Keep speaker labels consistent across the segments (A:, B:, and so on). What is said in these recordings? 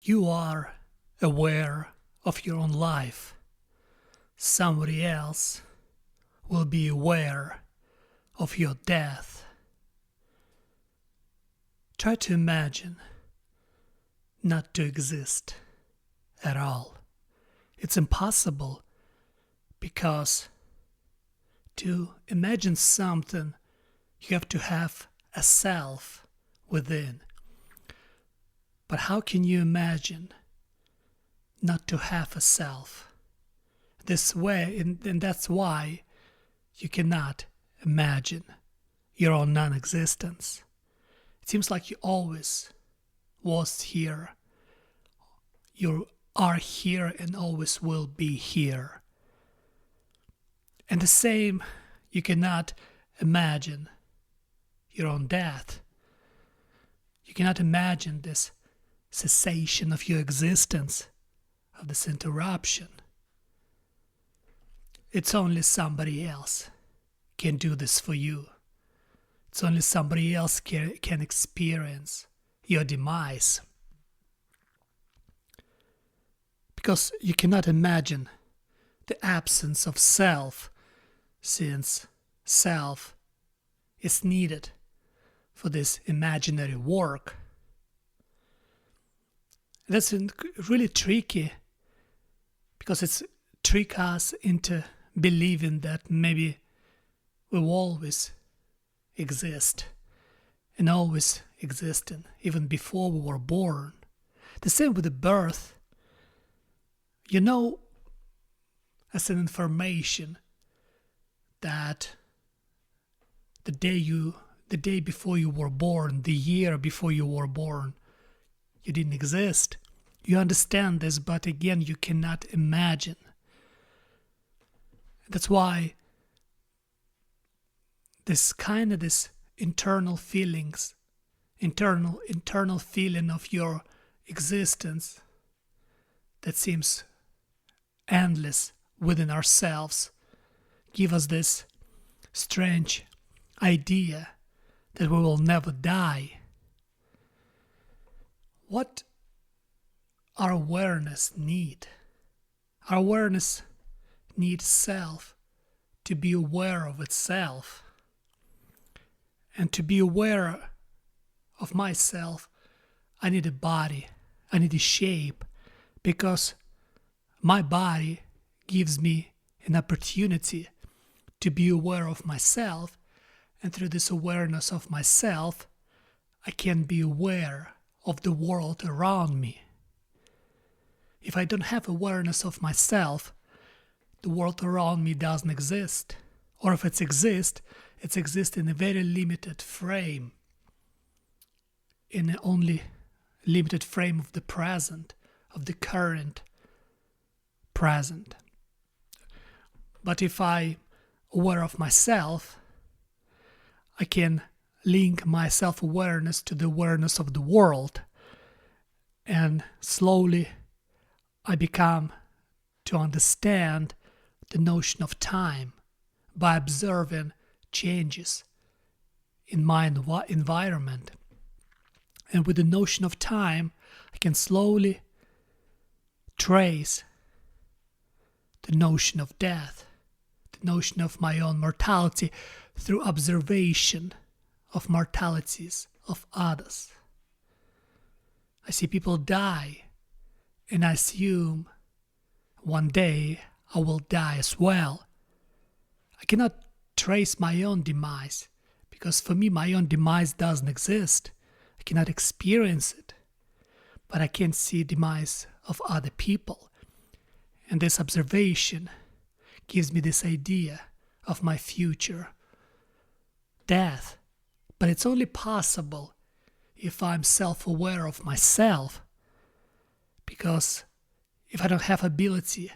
A: You are aware of your own life. Somebody else will be aware of your death. Try to imagine not to exist at all. It's impossible because to imagine something, you have to have a self within. But how can you imagine not to have a self? This way, and that's why you cannot imagine your own non-existence. It seems like you always was here. You are here and always will be here. And the same, you cannot imagine your own death. You cannot imagine this cessation of your existence, of this interruption. It's only somebody else can do this for you. It's only somebody else can experience your demise. Because you cannot imagine the absence of self, since self is needed for this imaginary work. That's really tricky, because it's trick us into believing that maybe we will always exist and always existing, even before we were born. The same with the birth. You know, as an information, that the day before you were born, the year before you were born, you didn't exist. You understand this, but again, you cannot imagine. That's why this internal feelings, internal feeling of your existence that seems endless within ourselves, give us this strange idea that we will never die. What our awareness need? Our awareness needs self to be aware of itself. And to be aware of myself, I need a body, I need a shape, because my body gives me an opportunity to be aware of myself, and through this awareness of myself, I can be aware of the world around me. If I don't have awareness of myself, the world around me doesn't exist. Or if it exists in a very limited frame, in an only limited frame of the present, of the current present. But if I'm aware of myself, I can link my self-awareness to the awareness of the world, and slowly I become to understand the notion of time by observing changes in my environment. And with the notion of time, I can slowly trace the notion of death, the notion of my own mortality, through observation of mortalities of others. I see people die, and I assume one day I will die as well. I cannot trace my own demise, because for me my own demise doesn't exist. I cannot experience it, but I can see demise of other people. And this observation gives me this idea of my future death. But it's only possible if I'm self-aware of myself, because if I don't have ability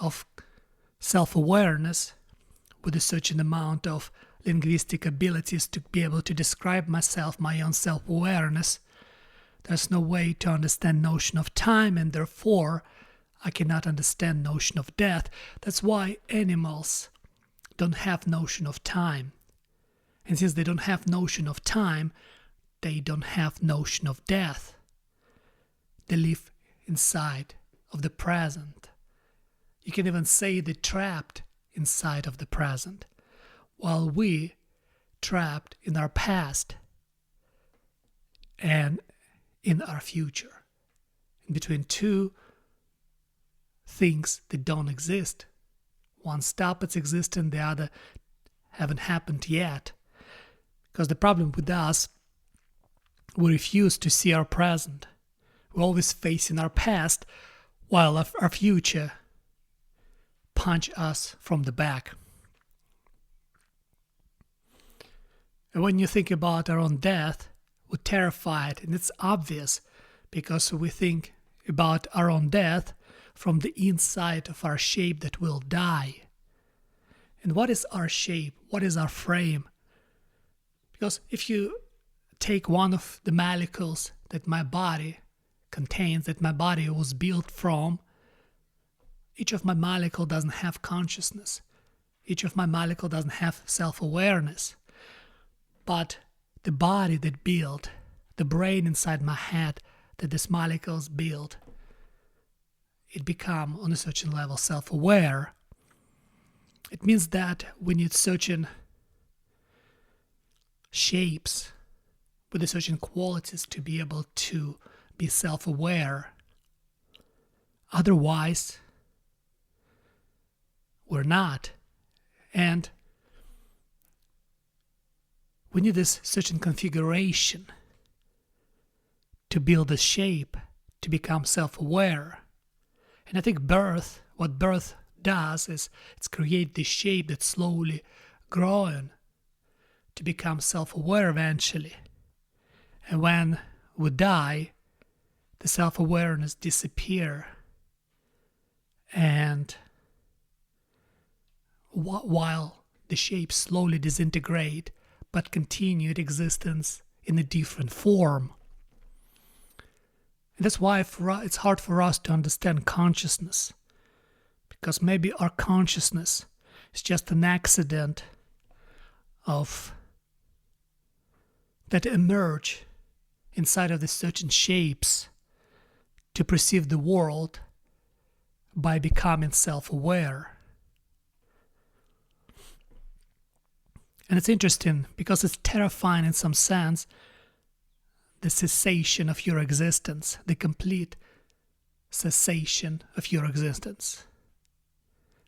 A: of self-awareness with a certain amount of linguistic abilities to be able to describe myself, my own self-awareness, there's no way to understand notion of time, and therefore I cannot understand notion of death. That's why animals don't have notion of time. And since they don't have notion of time, they don't have notion of death. They live inside of the present. You can even say they're trapped inside of the present, while we trapped in our past and in our future, in between two things that don't exist. One stopped its existence, the other haven't happened yet. Because the problem with us, we refuse to see our present. We're always facing our past, while our future punch us from the back. And when you think about our own death, we're terrified, and it's obvious because we think about our own death from the inside of our shape that will die. And what is our shape? What is our frame? Because if you take one of the molecules that my body contains, that my body was built from, each of my molecule doesn't have consciousness. Each of my molecule doesn't have self-awareness. But the body that built, the brain inside my head that these molecules build, it become on a certain level self-aware. It means that we need certain shapes with certain qualities to be able to be self-aware. Otherwise, we're not. And we need this certain configuration to build a shape, to become self-aware. And I think what birth does is it's create this shape that's slowly growing to become self-aware eventually. And when we die, the self-awareness disappear. And while the shapes slowly disintegrate, but continued existence in a different form. And that's why it's hard for us to understand consciousness. Because maybe our consciousness is just an accident that emerge inside of the certain shapes to perceive the world by becoming self-aware. And it's interesting because it's terrifying in some sense, the cessation of your existence, the complete cessation of your existence.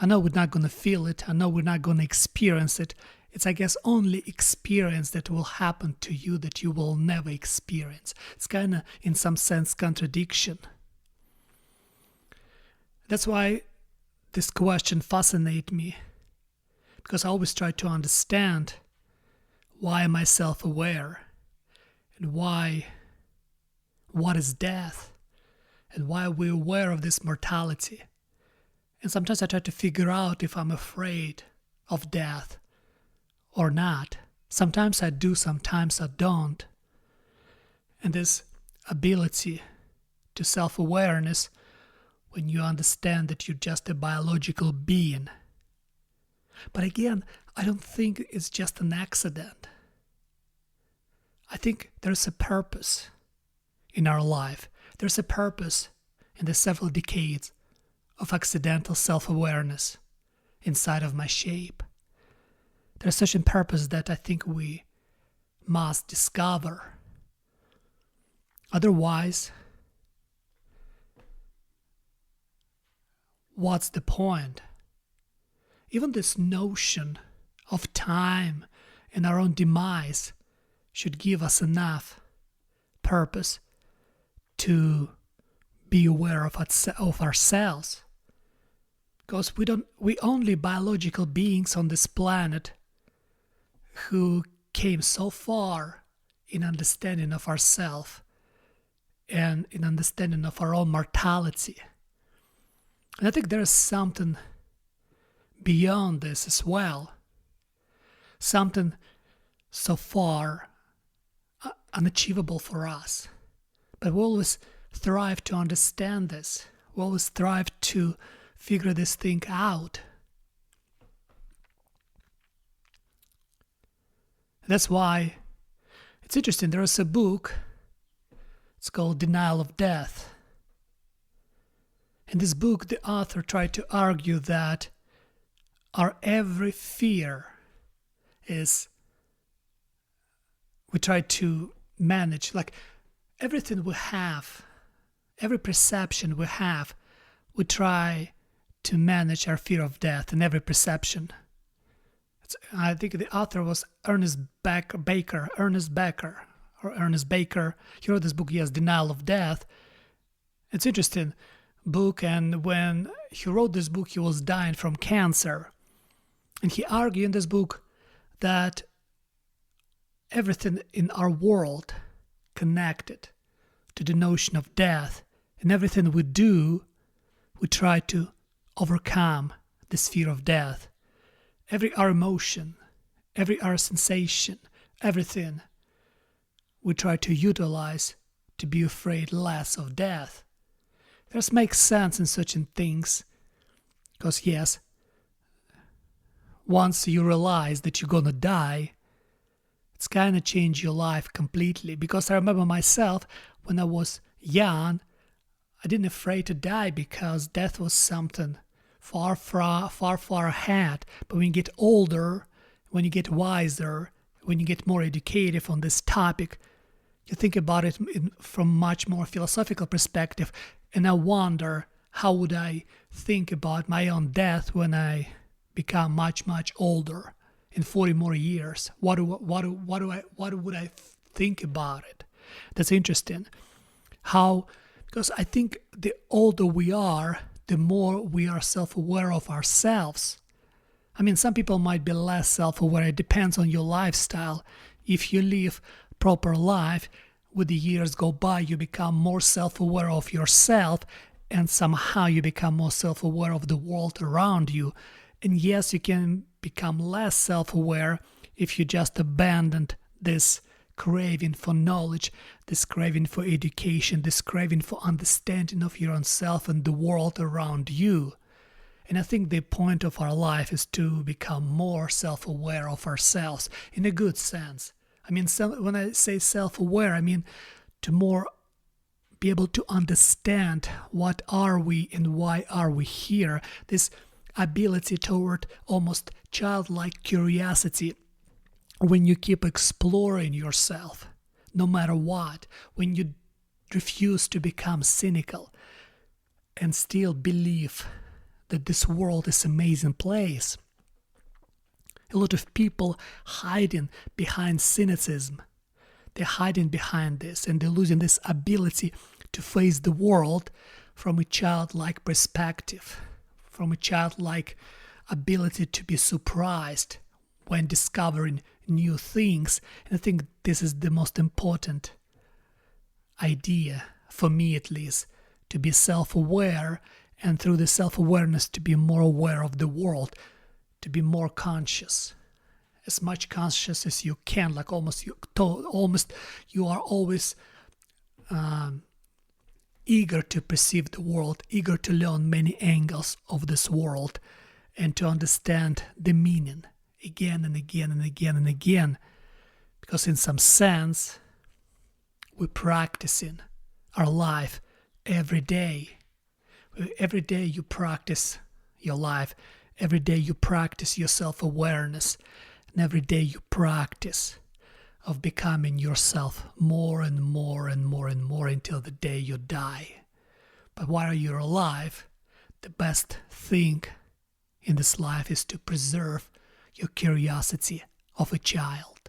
A: I know we're not going to feel it. I know we're not going to experience it. It's, I guess, only experience that will happen to you that you will never experience. It's kind of, in some sense, contradiction. That's why this question fascinates me. Because I always try to understand why am I self-aware and what is death and why are we aware of this mortality. And sometimes I try to figure out if I'm afraid of death or not. Sometimes I do, sometimes I don't. And this ability to self-awareness, when you understand that you're just a biological being. But again, I don't think it's just an accident. I think there's a purpose in our life. There's a purpose in the several decades of accidental self-awareness inside of my shape. There's such a purpose that I think we must discover. Otherwise, what's the point? Even this notion of time and our own demise should give us enough purpose to be aware of ourselves. Because we only biological beings on this planet who came so far in understanding of ourselves and in understanding of our own mortality. And I think there is something beyond this as well. Something so far unachievable for us. But we always strive to understand this. We always strive to figure this thing out. That's why it's interesting. There is a book. It's called Denial of Death. In this book, the author tried to argue that our every fear is, we try to manage, like everything we have, every perception we have, we try to manage our fear of death in every perception. I think the author was Ernest Becker. He wrote this book, yes, Denial of Death. It's an interesting book, and when he wrote this book, he was dying from cancer. And he argued in this book that everything in our world connected to the notion of death, and everything we do, we try to overcome this fear of death. Every our emotion, every our sensation, everything we try to utilize to be afraid less of death. This makes sense in such things, because yes, once you realize that you're gonna die, it's kind of changed your life completely. Because I remember myself when I was young, I didn't afraid to die because death was something far ahead. But when you get older, when you get wiser, when you get more educated on this topic, you think about it from much more philosophical perspective. And I wonder, how would I think about my own death when I become much older, in 40 more years? What would I think about it? That's interesting. Because I think the older we are, the more we are self-aware of ourselves. I mean, some people might be less self-aware. It depends on your lifestyle. If you live proper life, with the years go by, you become more self-aware of yourself, and somehow you become more self-aware of the world around you. And yes, you can become less self-aware if you just abandoned this craving for knowledge, this craving for education, this craving for understanding of your own self and the world around you. And I think the point of our life is to become more self-aware of ourselves in a good sense. I mean, when I say self-aware, I mean to more be able to understand what are we and why are we here. This ability toward almost childlike curiosity, when you keep exploring yourself, no matter what, when you refuse to become cynical and still believe that this world is an amazing place. A lot of people hiding behind cynicism. They're hiding behind this, and they're losing this ability to face the world from a childlike perspective, from a childlike ability to be surprised when discovering new things. And I think this is the most important idea, for me at least, to be self-aware, and through the self-awareness to be more aware of the world, to be more conscious, as much conscious as you can, like almost you are always eager to perceive the world, eager to learn many angles of this world, and to understand the meaning again and again and again and again. Because in some sense, we're practicing our life every day. Every day you practice your life. Every day you practice your self-awareness. And every day you practice of becoming yourself more and more and more and more until the day you die. But while you're alive, the best thing in this life is to preserve your curiosity of a child.